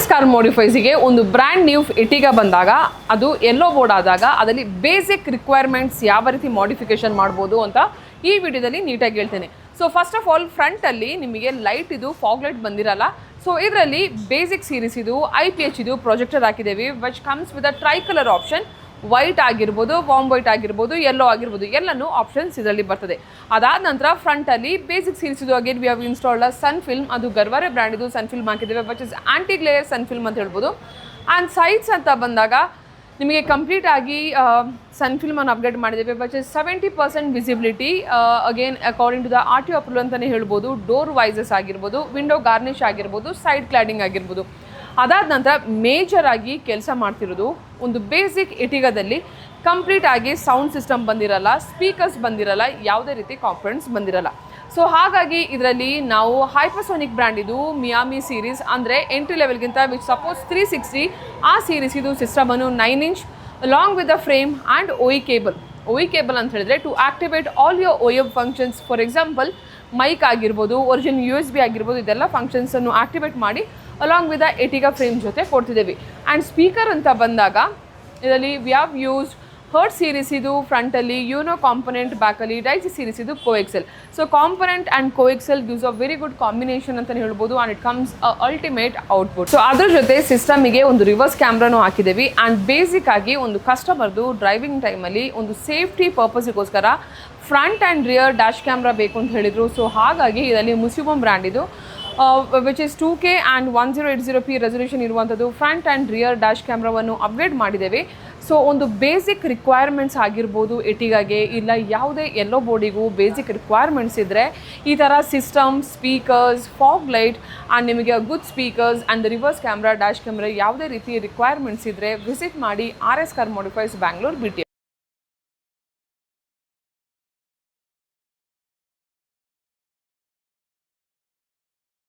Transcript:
RS car ಮಾಡಿಫೈಸ್ಗೆ ಒಂದು brand new ಎಟಿಗ ಬಂದಾಗ ಅದು ಎಲ್ಲೋ ಬೋರ್ಡ್ ಆದಾಗ ಅದರಲ್ಲಿ ಬೇಸಿಕ್ ರಿಕ್ವೈರ್ಮೆಂಟ್ಸ್ ಯಾವ ರೀತಿ ಮಾಡಿಫಿಕೇಶನ್ ಮಾಡ್ಬೋದು ಅಂತ ಈ ವಿಡಿಯೋದಲ್ಲಿ ನೀಟಾಗಿ ಹೇಳ್ತೇನೆ. ಸೊ ಫಸ್ಟ್ ಆಫ್ ಆಲ್ ಫ್ರಂಟಲ್ಲಿ ನಿಮಗೆ ಲೈಟ್ ಇದು ಫಾಗ್ ಲೈಟ್ ಬಂದಿರಲ್ಲ. ಸೊ ಇದರಲ್ಲಿ ಬೇಸಿಕ್ ಸೀರೀಸ್ ಇದು IPH ಇದು ಪ್ರೊಜೆಕ್ಟರ್ ಹಾಕಿದ್ದೇವೆ which comes with a tricolour option. White ಆಗಿರ್ಬೋದು, ವಾಮ್ ವೈಟ್ ಆಗಿರ್ಬೋದು, ಯೆಲ್ಲೋ ಆಗಿರ್ಬೋದು, ಎಲ್ಲನೂ ಆಪ್ಷನ್ಸ್ ಇದರಲ್ಲಿ ಬರ್ತದೆ. ಅದಾದ ನಂತರ ಫ್ರಂಟಲ್ಲಿ ಬೇಸಿಕ್ ಸೀರೀಸ್ ಇದು again we have installed sun film, ಅದು ಗರ್ವಾರೆ ಬ್ರ್ಯಾಂಡ್ ಇದು ಸನ್ ಫಿಲ್ಮ್ ಹಾಕಿದ್ದೇವೆ which is anti glare sun film ಅಂತ ಹೇಳ್ಬೋದು. ಆ್ಯಂಡ್ ಸೈಡ್ಸ್ ಅಂತ ಬಂದಾಗ ನಿಮಗೆ ಕಂಪ್ಲೀಟ್ ಆಗಿ ಸನ್ ಫಿಲ್ಮನ್ನು ಅಪ್ಡೇಟ್ ಮಾಡಿದ್ದೇವೆ which is 70% visibility again according to the RTO approval ಅಂತಲೇ ಹೇಳ್ಬೋದು. ಡೋರ್ ವೈಸಸ್ ಆಗಿರ್ಬೋದು, ವಿಂಡೋ ಗಾರ್ನಿಷ್ ಆಗಿರ್ಬೋದು, ಸೈಡ್ ಕ್ಲಾಡಿಂಗ್ ಆಗಿರ್ಬೋದು. ಅದಾದ ನಂತರ ಮೇಜರ್ ಆಗಿ ಕೆಲಸ ಮಾಡ್ತಿರೋದು ಒಂದು ಬೇಸಿಕ್ ಎಟಿಗಾದಲ್ಲಿ ಕಂಪ್ಲೀಟ್ ಆಗಿ ಸೌಂಡ್ ಸಿಸ್ಟಮ್ ಬಂದಿರಲ್ಲ, ಸ್ಪೀಕರ್ಸ್ ಬಂದಿರಲ್ಲ, ಯಾವುದೇ ರೀತಿ ಕಾಂಪೊನೆಂಟ್ಸ್ ಬಂದಿರಲ್ಲ. ಸೊ ಹಾಗಾಗಿ ಇದರಲ್ಲಿ ನಾವು ಹೈಪರ್ಸೋನಿಕ್ ಬ್ರ್ಯಾಂಡ್ ಇದು ಮಿಯಾಮಿ ಸೀರೀಸ್ ಅಂದರೆ ಎಂಟ್ರಿ ಲೆವೆಲ್ಗಿಂತ ವಿಚ್ ಸಪೋಸ್ 360 ಆ ಸೀರೀಸ್ ಇದು ಸಿಸ್ಟಮನ್ನು 9 inch along with the frame and OE cable ಅಂತ ಹೇಳಿದ್ರೆ to activate all your OEM functions. For example mic ಆಗಿರ್ಬೋದು, ಒರಿಜಿನಲ್ USB ಆಗಿರ್ಬೋದು, ಇದೆಲ್ಲ ಫಂಕ್ಷನ್ಸನ್ನು ಆಕ್ಟಿವೇಟ್ ಮಾಡಿ ಅಲಾಂಗ್ ವಿತ್ ದ ಎಟಿಗ ಫ್ರೇಮ್ ಜೊತೆ ಕೊಡ್ತಿದ್ದೇವೆ. ಆ್ಯಂಡ್ ಸ್ಪೀಕರ್ ಅಂತ ಬಂದಾಗ ಇದರಲ್ಲಿ we have used Hertz series ಇದು ಫ್ರಂಟಲ್ಲಿ, ಯೂನೋ ಕಾಂಪೊನೆಂಟ್ ಬ್ಯಾಕಲ್ಲಿ, ಡೈಸಿ ಸೀರೀಸ್ ಇದು coaxial. So component and coaxial gives a very good combination ಅಂತಲೇ ಹೇಳ್ಬೋದು. And it comes ultimate output. So ಅದ್ರ ಜೊತೆ ಸಿಸ್ಟಮಿಗೆ ಒಂದು ರಿವರ್ಸ್ ಕ್ಯಾಮ್ರಾನು ಹಾಕಿದ್ದೀವಿ. ಆ್ಯಂಡ್ ಬೇಸಿಕ್ ಆಗಿ ಒಂದು ಕಸ್ಟಮರ್ದು ಡ್ರೈವಿಂಗ್ ಟೈಮಲ್ಲಿ ಒಂದು ಸೇಫ್ಟಿ ಪರ್ಪಸ್ಗೋಸ್ಕರ front and rear dash camera ಬೇಕು ಅಂತ ಹೇಳಿದರು. ಸೊ ಹಾಗಾಗಿ ಇದರಲ್ಲಿ ಮುಸಿಬಮ್ ಬ್ರ್ಯಾಂಡ್ ಇದು which is 2K and 1080p resolution ಇರುವಂಥದ್ದು ಫ್ರಂಟ್ ಆ್ಯಂಡ್ ರಿಯರ್ ಡ್ಯಾಶ್ ಕ್ಯಾಮ್ರಾವನ್ನು ಅಪ್ಗ್ರೇಡ್ ಮಾಡಿದ್ದೇವೆ. ಸೊ ಒಂದು ಬೇಸಿಕ್ ರಿಕ್ವೈರ್ಮೆಂಟ್ಸ್ ಆಗಿರ್ಬೋದು ಎಟಿಗಾಗೆ ಇಲ್ಲ ಯಾವುದೇ ಎಲ್ಲೋ ಬೋರ್ಡಿಗೂ ಬೇಸಿಕ್ ರಿಕ್ವೈರ್ಮೆಂಟ್ಸ್ ಇದ್ದರೆ ಈ ಥರ system, speakers, fog light and ನಿಮಗೆ good speakers and reverse camera, dash camera ಯಾವುದೇ ರೀತಿ ರಿಕ್ವೈರ್ಮೆಂಟ್ಸ್ ಇದ್ದರೆ ವಿಸಿಟ್ ಮಾಡಿ RS car modifies Bangalore BTM.